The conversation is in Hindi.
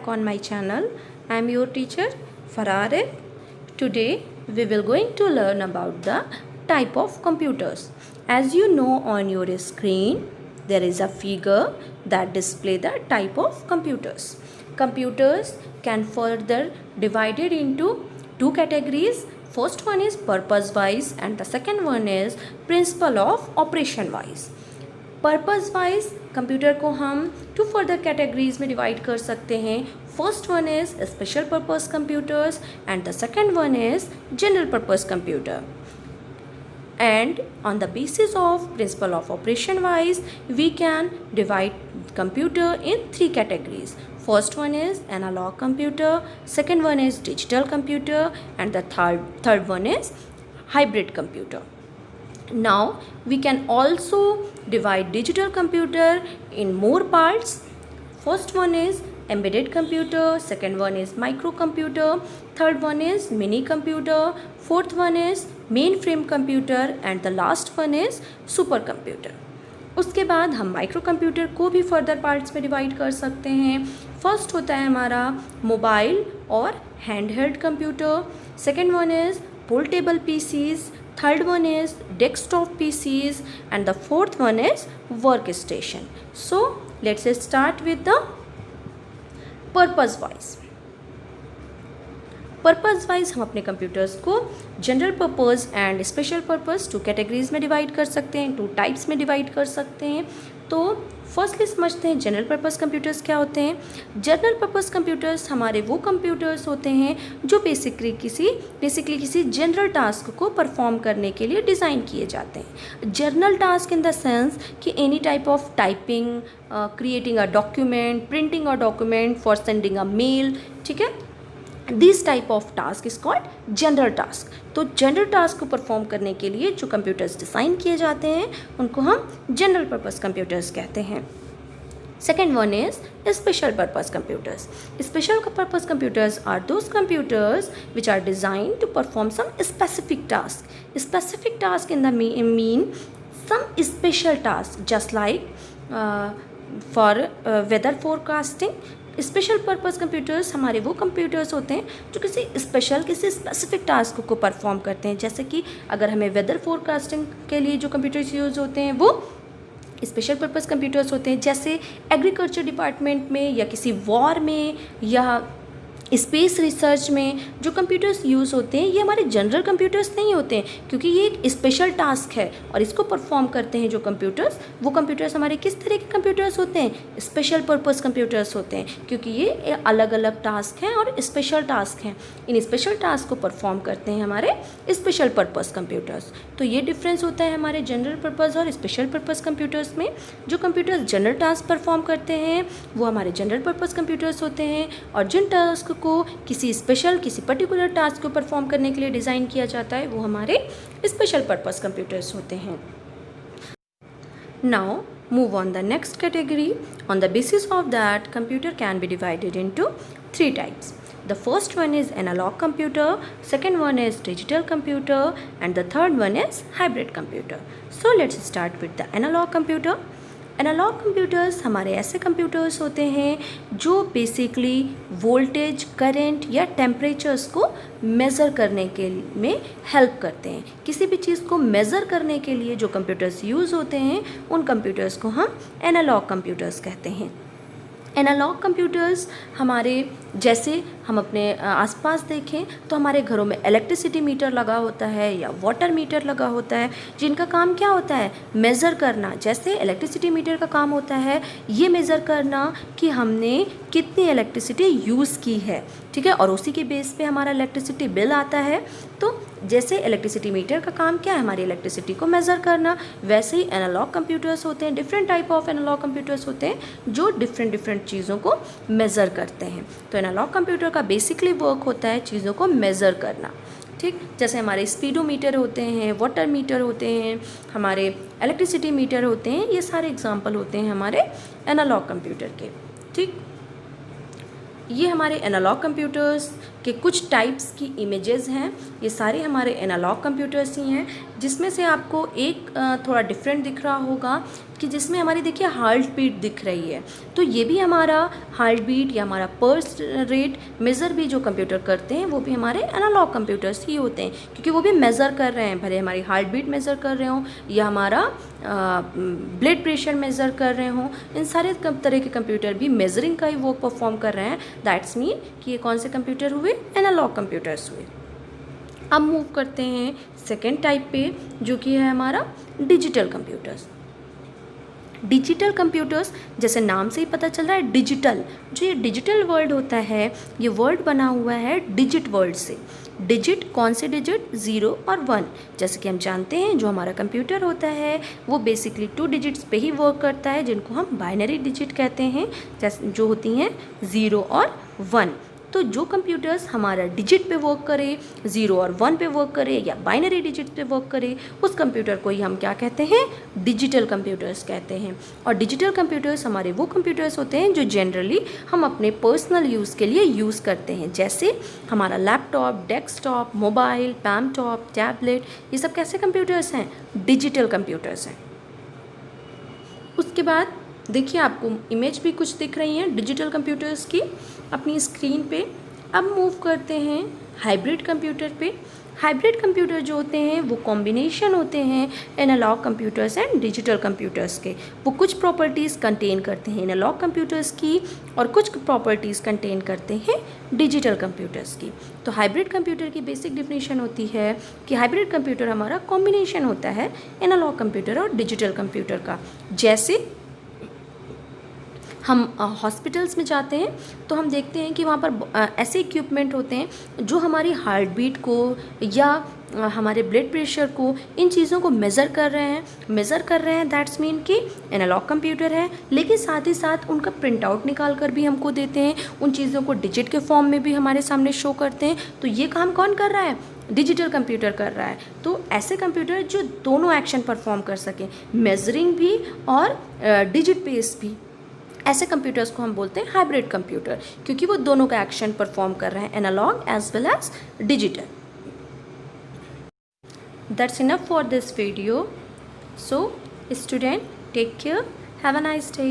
back on my channel. I am your teacher Farah. Today we will going to learn about the type of computers. As you know, on your screen there is a figure that display the type of computers. Computers can further divided into two categories. First one is purpose wise and the second one is principle of operation wise. Purpose wise computer को हम टू फर्दर कैटेगरीज में डिवाइड कर सकते हैं. First one is special purpose computers and the second one is general purpose computer. And on the basis of principle of operation wise, we can divide computer in three categories. First one is analog computer, second one is digital computer, and the third one is hybrid computer. Now we can also divide digital computer in more parts. First one is embedded computer, second one is microcomputer, third one is mini computer, fourth one is mainframe computer and the last one is supercomputer. उसके बाद हम माइक्रो कंप्यूटर को भी फर्दर पार्ट्स में डिवाइड कर सकते हैं. फर्स्ट होता है हमारा मोबाइल और hand held computer, second one is portable PCs, third one is desktop PCs and the fourth one is workstation. So let's start with the purpose wise. Purpose wise हम अपने कंप्यूटर्स को general purpose and special purpose two categories में डिवाइड कर सकते हैं, टू टाइप्स में डिवाइड कर सकते हैं. तो फर्स्टली समझते हैं जनरल पर्पज़ कंप्यूटर्स क्या होते हैं. जनरल पर्पज़ कंप्यूटर्स हमारे वो कंप्यूटर्स होते हैं जो बेसिकली किसी जनरल टास्क को परफॉर्म करने के लिए डिज़ाइन किए जाते हैं. General task in the sense कि any type of typing, creating a document, printing a document, for sending a mail. ठीक है, this type of task is called general task. तो जनरल टास्क को परफॉर्म करने के लिए जो कंप्यूटर्स डिज़ाइन किए जाते हैं उनको हम जनरल पर्पस कंप्यूटर्स कहते हैं. Second one is special purpose computers. Special purpose computers are those computers which are design to perform some specific task. Specific task in the mean some special task just like for weather forecasting. Special purpose computers हमारे वो कंप्यूटर्स होते हैं जो किसी स्पेसिफिक टास्क को परफॉर्म करते हैं. जैसे कि अगर हमें वेदर फोरकास्टिंग के लिए जो कंप्यूटर्स यूज़ होते हैं वो स्पेशल पर्पस कंप्यूटर्स होते हैं. जैसे एग्रीकल्चर डिपार्टमेंट में या किसी वॉर में या स्पेस रिसर्च में जो कंप्यूटर्स यूज़ होते हैं ये हमारे जनरल कंप्यूटर्स नहीं होते हैं, क्योंकि ये एक स्पेशल टास्क है और इसको परफॉर्म करते हैं जो कंप्यूटर्स. वो कंप्यूटर्स हमारे किस तरह के कंप्यूटर्स होते हैं? स्पेशल पर्पस कंप्यूटर्स होते हैं, क्योंकि ये अलग अलग टास्क हैं और स्पेशल टास्क हैं. इन स्पेशल टास्क को परफॉर्म करते हैं हमारे स्पेशल पर्पस कंप्यूटर्स. तो ये डिफरेंस होता है हमारे जनरल पर्पस और स्पेशल पर्पस कंप्यूटर्स में. जो कंप्यूटर्स जनरल टास्क परफॉर्म करते हैं वो हमारे जनरल पर्पस कंप्यूटर्स होते हैं, और जिन टास्क को किसी पर्टिकुलर टास्क को परफॉर्म करने के लिए डिज़ाइन किया जाता है वो हमारे स्पेशल पर्पस कंप्यूटर्स होते हैं. Now move on the next category. On the basis of that computer can be divided into three types. The first one is analog computer, second one is digital computer and the third one is hybrid computer. So let's start with the analog computer. Analog computers हमारे ऐसे कंप्यूटर्स होते हैं जो बेसिकली वोल्टेज, करंट या टेम्परेचर्स को मेज़र करने के में हेल्प करते हैं. किसी भी चीज़ को मेज़र करने के लिए जो कंप्यूटर्स यूज़ होते हैं उन कंप्यूटर्स को हम एनालॉग कंप्यूटर्स कहते हैं. एनालॉग कंप्यूटर्स हमारे जैसे हम अपने आसपास देखें तो हमारे घरों में इलेक्ट्रिसिटी मीटर लगा होता है या वाटर मीटर लगा होता है, जिनका काम क्या होता है? मेज़र करना. जैसे इलेक्ट्रिसिटी मीटर का काम होता है ये मेज़र करना कि हमने कितनी इलेक्ट्रिसिटी यूज़ की है. ठीक है, और उसी के बेस पे हमारा इलेक्ट्रिसिटी बिल आता है. तो जैसे इलेक्ट्रिसिटी मीटर का काम क्या है? हमारी इलेक्ट्रिसिटी को मेज़र करना. वैसे ही एनालॉग कंप्यूटर्स होते हैं, different type of analog computers होते हैं जो डिफरेंट चीज़ों को मेज़र करते हैं. तो एनालॉग कंप्यूटर का बेसिकली वर्क होता है चीज़ों को मेज़र करना. ठीक, जैसे हमारे स्पीडोमीटर होते हैं, वाटर मीटर होते हैं, हमारे इलेक्ट्रिसिटी मीटर होते हैं, ये सारे एग्जांपल होते हैं हमारे एनालॉग कंप्यूटर के. ठीक, ये हमारे एनालॉग कंप्यूटर्स के कुछ टाइप्स की इमेजेस हैं. ये सारे हमारे एनालॉग कंप्यूटर्स ही हैं, जिसमें से आपको एक थोड़ा डिफरेंट दिख रहा होगा कि जिसमें हमारी देखिए हार्ट बीट दिख रही है। तो ये भी हमारा हार्ट बीट या हमारा पल्स रेट मेज़र भी जो कंप्यूटर करते हैं वो भी हमारे एनालॉग कंप्यूटर्स ही होते हैं, क्योंकि वो भी मेज़र कर रहे हैं, भले हमारी हार्ट बीट मेज़र कर रहे हों या हमारा ब्लड प्रेशर मेज़र कर रहे हों, इन सारे तरह के कंप्यूटर भी मेजरिंग का ही वर्क परफॉर्म कर रहे हैं। दैट्स मीन कि ये कौन से कंप्यूटर हुए, एनालॉग कंप्यूटर्स हुए। अब मूव करते हैं सेकेंड टाइप पे, जो कि है हमारा डिजिटल कंप्यूटर्स। डिजिटल कंप्यूटर्स, जैसे नाम से ही पता चल रहा है डिजिटल, जो ये डिजिटल वर्ड होता है, ये वर्ड बना हुआ है डिजिट वर्ड से। डिजिट कौन से डिजिट, 0 और 1। जैसे कि हम जानते हैं जो हमारा कंप्यूटर होता है वो बेसिकली 2 डिजिट्स पे ही वर्क करता है, जिनको हम बाइनरी डिजिट कहते हैं, जैसे जो होती हैं 0 और 1। तो जो कंप्यूटर्स हमारा डिजिट पे वर्क करे, 0 और 1 पे वर्क करे या बाइनरी डिजिट पे वर्क करे, उस कंप्यूटर को ही हम क्या कहते हैं, डिजिटल कंप्यूटर्स कहते हैं। और डिजिटल कंप्यूटर्स हमारे वो कंप्यूटर्स होते हैं जो जनरली हम अपने पर्सनल यूज़ के लिए यूज़ करते हैं, जैसे हमारा लैपटॉप, डेस्कटॉप, मोबाइल, पैमटॉप, टैबलेट, ये सब कैसे कंप्यूटर्स हैं, डिजिटल कंप्यूटर्स हैं। उसके बाद देखिए आपको इमेज भी कुछ दिख रही हैं डिजिटल कंप्यूटर्स की अपनी स्क्रीन पे। अब मूव करते हैं हाइब्रिड कंप्यूटर पे। हाइब्रिड कंप्यूटर जो होते हैं वो कॉम्बिनेशन होते हैं analog computers and digital computers के। वो कुछ प्रॉपर्टीज़ कंटेन करते हैं एनालॉग कंप्यूटर्स की और कुछ प्रॉपर्टीज़ कंटेन करते हैं डिजिटल कंप्यूटर्स की। तो हाइब्रिड कंप्यूटर की बेसिक डिफिनीशन होती है कि हाइब्रिड कंप्यूटर हमारा कॉम्बिनेशन होता है एनालॉग कंप्यूटर और डिजिटल कंप्यूटर का। जैसे हम हॉस्पिटल्स में जाते हैं तो हम देखते हैं कि वहाँ पर ऐसे इक्विपमेंट होते हैं जो हमारी हार्ट बीट को या हमारे ब्लड प्रेशर को, इन चीज़ों को मेज़र कर रहे हैं। दैट्स मीन कि एनालॉग कंप्यूटर है, लेकिन साथ ही साथ उनका प्रिंट आउट निकाल कर भी हमको देते हैं, उन चीज़ों को डिजिट के फॉर्म में भी हमारे सामने शो करते हैं। तो ये काम कौन कर रहा है, डिजिटल कंप्यूटर कर रहा है। तो ऐसे कंप्यूटर जो दोनों एक्शन परफॉर्म कर सकें, मेजरिंग भी और डिजिट बेस भी, ऐसे कंप्यूटर्स को हम बोलते हैं हाइब्रिड कंप्यूटर, क्योंकि वो दोनों का एक्शन परफॉर्म कर रहे हैं, analog as well as digital. That's enough for this video. So student, take care, have a nice day.